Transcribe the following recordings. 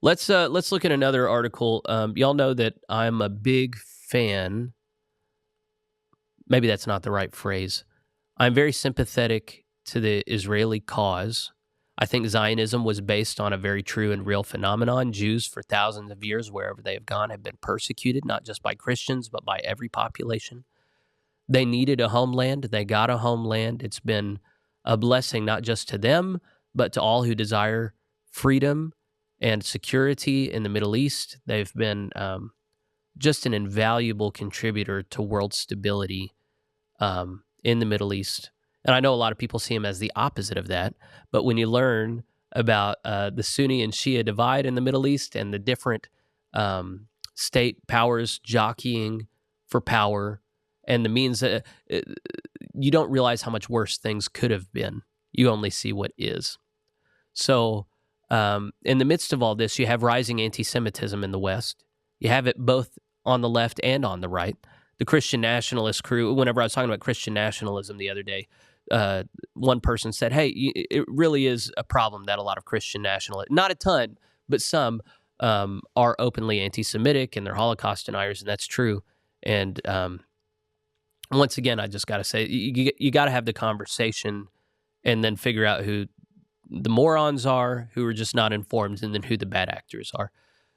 Let's look at another article. Y'all know that I'm a big fan. Maybe that's not the right phrase. I'm very sympathetic to the Israeli cause. I think Zionism was based on a very true and real phenomenon. Jews, for thousands of years, wherever they have gone, have been persecuted, not just by Christians, but by every population. They needed a homeland. They got a homeland. It's been a blessing, not just to them, but to all who desire freedom and security in the Middle East. They've been just an invaluable contributor to world stability in the Middle East. And I know a lot of people see him as the opposite of that, but when you learn about the Sunni and Shia divide in the Middle East and the different state powers jockeying for power and the means that you don't realize how much worse things could have been. You only see what is. So in the midst of all this, you have rising anti-Semitism in the West. You have it both on the left and on the right. The Christian nationalist crew, whenever I was talking about Christian nationalism the other day, one person said, hey, it really is a problem that a lot of Christian nationalists, not a ton, but some are openly anti-Semitic and they're Holocaust deniers, and that's true. And once again, I just got to say, you got to have the conversation and then figure out who the morons are, who are just not informed, and then who the bad actors are.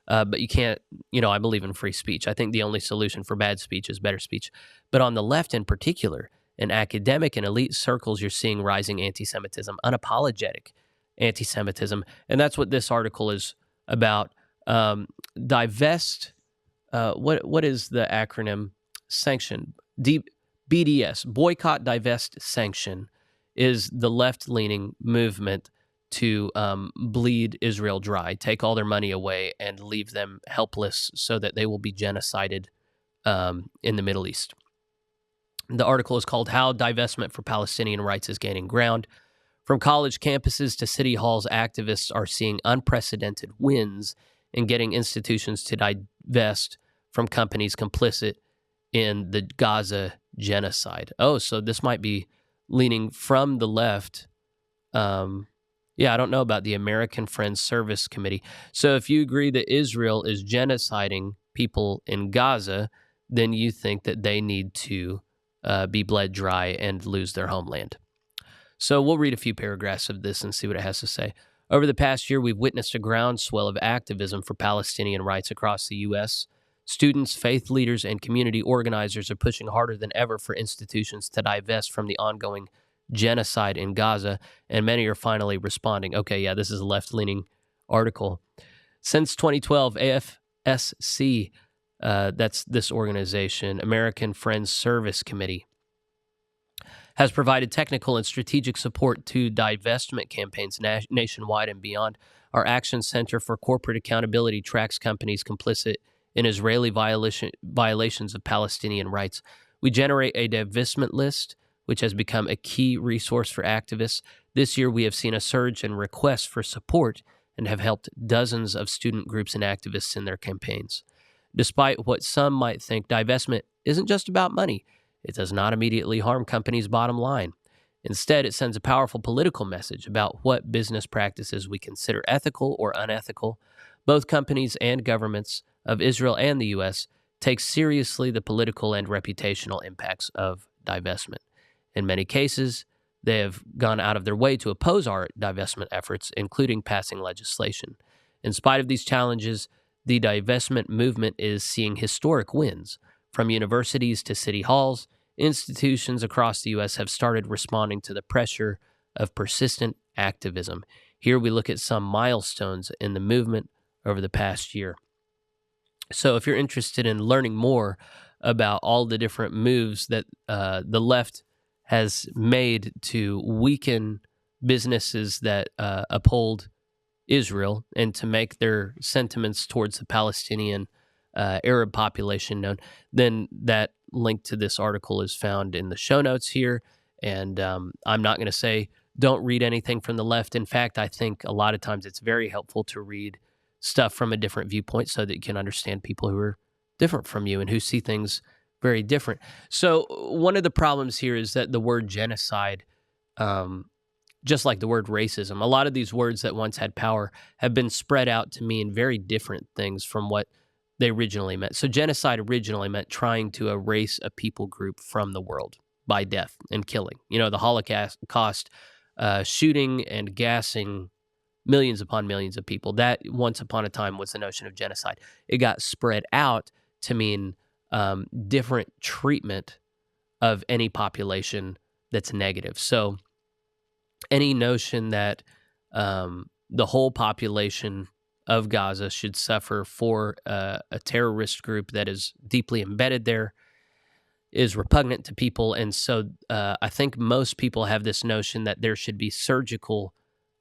But you can't, I believe in free speech. I think the only solution for bad speech is better speech. But on the left in particular, in academic and elite circles, you're seeing rising anti-Semitism, unapologetic anti-Semitism. And that's what this article is about. Divest, what is the acronym? Sanction. BDS, boycott, divest, sanction, is the left-leaning movement to bleed Israel dry, take all their money away, and leave them helpless so that they will be genocided in the Middle East. The article is called How Divestment for Palestinian Rights is Gaining Ground. From college campuses to city halls, activists are seeing unprecedented wins in getting institutions to divest from companies complicit in the Gaza genocide. Oh, so this might be leaning from the left. I don't know about the American Friends Service Committee. So if you agree that Israel is genociding people in Gaza, then you think that they need to be bled dry and lose their homeland. So we'll read a few paragraphs of this and see what it has to say. Over the past year, we've witnessed a groundswell of activism for Palestinian rights across the U.S. Students, faith leaders, and community organizers are pushing harder than ever for institutions to divest from the ongoing genocide in Gaza, and many are finally responding. Okay, yeah, this is a left-leaning article. Since 2012, AFSC, that's this organization, American Friends Service Committee, has provided technical and strategic support to divestment campaigns nationwide and beyond. Our Action Center for Corporate Accountability tracks companies complicit in Israeli violations of Palestinian rights. We generate a divestment list, which has become a key resource for activists. This year, we have seen a surge in requests for support and have helped dozens of student groups and activists in their campaigns. Despite what some might think, divestment isn't just about money. It does not immediately harm companies' bottom line. Instead, it sends a powerful political message about what business practices we consider ethical or unethical. Both companies and governments of Israel and the U.S. take seriously the political and reputational impacts of divestment. In many cases, they have gone out of their way to oppose our divestment efforts, including passing legislation. In spite of these challenges, the divestment movement is seeing historic wins. From universities to city halls, institutions across the U.S. have started responding to the pressure of persistent activism. Here we look at some milestones in the movement over the past year. So if you're interested in learning more about all the different moves that the left has made to weaken businesses that uphold Israel and to make their sentiments towards the Palestinian Arab population known, then that link to this article is found in the show notes here. And I'm not going to say don't read anything from the left. In fact, I think a lot of times it's very helpful to read stuff from a different viewpoint so that you can understand people who are different from you and who see things very different. So one of the problems here is that the word genocide just like the word racism. A lot of these words that once had power have been spread out to mean very different things from what they originally meant. So genocide originally meant trying to erase a people group from the world by death and killing. The Holocaust, shooting and gassing millions upon millions of people. That once upon a time was the notion of genocide. It got spread out to mean different treatment of any population that's negative. So any notion that the whole population of Gaza should suffer for a terrorist group that is deeply embedded there is repugnant to people. And so I think most people have this notion that there should be surgical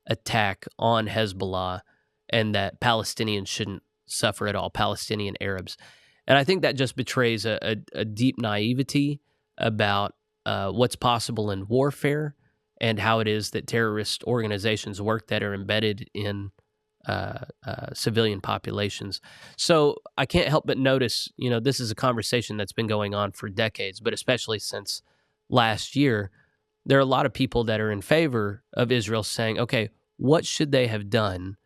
attack on Hezbollah and that Palestinians shouldn't suffer at all, Palestinian Arabs. And I think that just betrays a deep naivety about what's possible in warfare and how it is that terrorist organizations work that are embedded in civilian populations. So I can't help but notice, this is a conversation that's been going on for decades, but especially since last year, there are a lot of people that are in favor of Israel saying, okay, what should they have done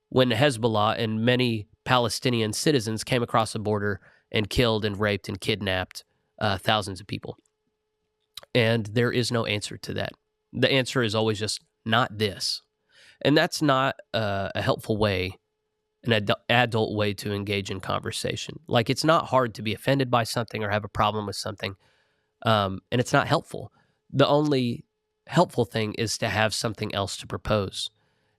when Hezbollah and many Palestinian citizens came across the border and killed and raped and kidnapped thousands of people? And there is no answer to that. The answer is always just not this. And that's not a helpful way, an adult way to engage in conversation. Like, it's not hard to be offended by something or have a problem with something, and it's not helpful. The only helpful thing is to have something else to propose.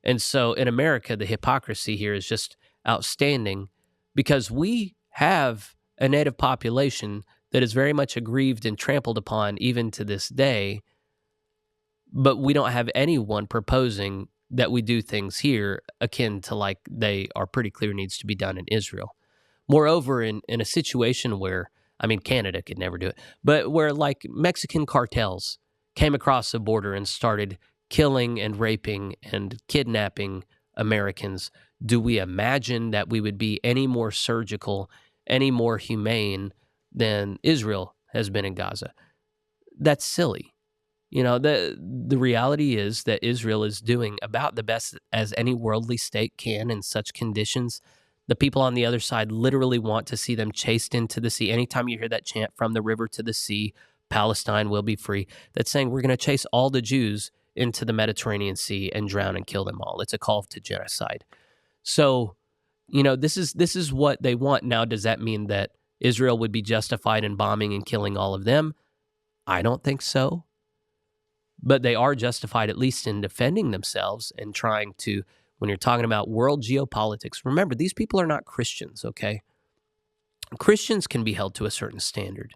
And so in America, the hypocrisy here is just outstanding because we have a native population that is very much aggrieved and trampled upon even to this day, but we don't have anyone proposing that we do things here akin to like they are pretty clear needs to be done in Israel. Moreover, in a situation where, Canada could never do it, but where like Mexican cartels came across the border and started killing and raping and kidnapping Americans, do we imagine that we would be any more surgical, any more humane than Israel has been in Gaza? That's silly. The reality is that Israel is doing about the best as any worldly state can in such conditions. The people on the other side literally want to see them chased into the sea. Anytime you hear that chant, from the river to the sea, Palestine will be free, that's saying we're going to chase all the Jews into the Mediterranean Sea and drown and kill them all. It's a call to genocide. So, this is what they want. Now, does that mean that Israel would be justified in bombing and killing all of them? I don't think so. But they are justified, at least in defending themselves and trying to, when you're talking about world geopolitics, remember, these people are not Christians, okay? Christians can be held to a certain standard.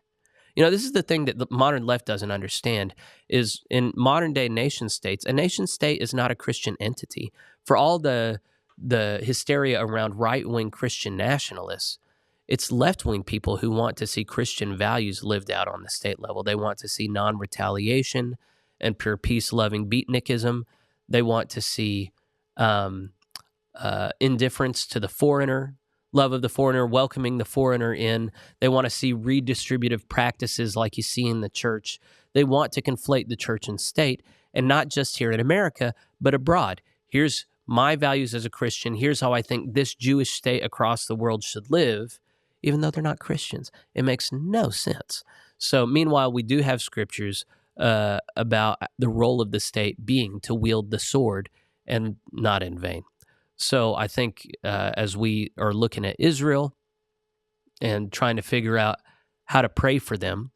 This is the thing that the modern left doesn't understand, is in modern-day nation-states, a nation-state is not a Christian entity. For all the hysteria around right-wing Christian nationalists, it's left-wing people who want to see Christian values lived out on the state level. They want to see non-retaliation and pure peace-loving beatnikism. They want to see indifference to the foreigner, love of the foreigner, welcoming the foreigner in. They want to see redistributive practices like you see in the church. They want to conflate the church and state, and not just here in America, but abroad. Here's my values as a Christian. Here's how I think this Jewish state across the world should live, even though they're not Christians. It makes no sense. So meanwhile, we do have scriptures about the role of the state being to wield the sword, and not in vain. So I think as we are looking at Israel and trying to figure out how to pray for them,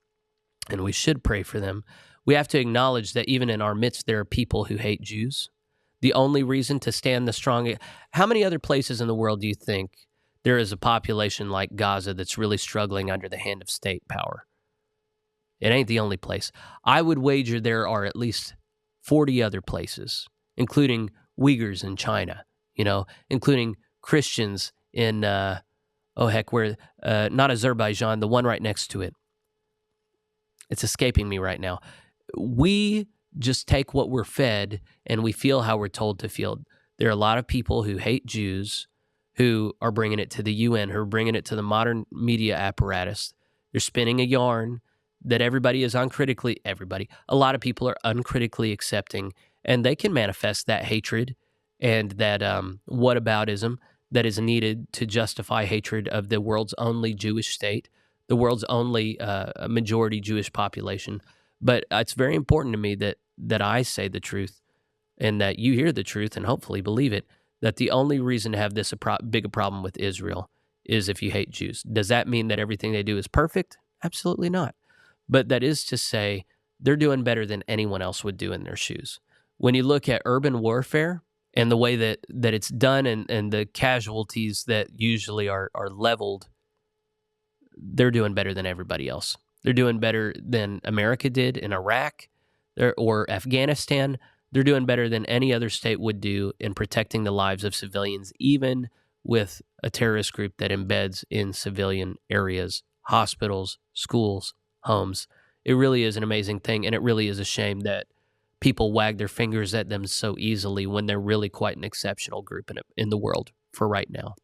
and we should pray for them, we have to acknowledge that even in our midst there are people who hate Jews. The only reason to stand the strong... How many other places in the world do you think there is a population like Gaza that's really struggling under the hand of state power? It ain't the only place. I would wager there are at least 40 other places, including Uyghurs in China, including Christians in, not Azerbaijan, the one right next to it. It's escaping me right now. We just take what we're fed and we feel how we're told to feel. There are a lot of people who hate Jews who are bringing it to the UN, who are bringing it to the modern media apparatus. They're spinning a yarn that a lot of people are uncritically accepting, and they can manifest that hatred and that whataboutism that is needed to justify hatred of the world's only Jewish state, the world's only majority Jewish population. But it's very important to me that I say the truth and that you hear the truth and hopefully believe it, that the only reason to have this big a problem with Israel is if you hate Jews. Does that mean that everything they do is perfect? Absolutely not. But that is to say they're doing better than anyone else would do in their shoes. When you look at urban warfare and the way that it's done and the casualties that usually are leveled, they're doing better than everybody else. They're doing better than America did in Iraq or Afghanistan. They're doing better than any other state would do in protecting the lives of civilians, even with a terrorist group that embeds in civilian areas, hospitals, schools, homes. It really is an amazing thing, and it really is a shame that people wag their fingers at them so easily when they're really quite an exceptional group in the world for right now.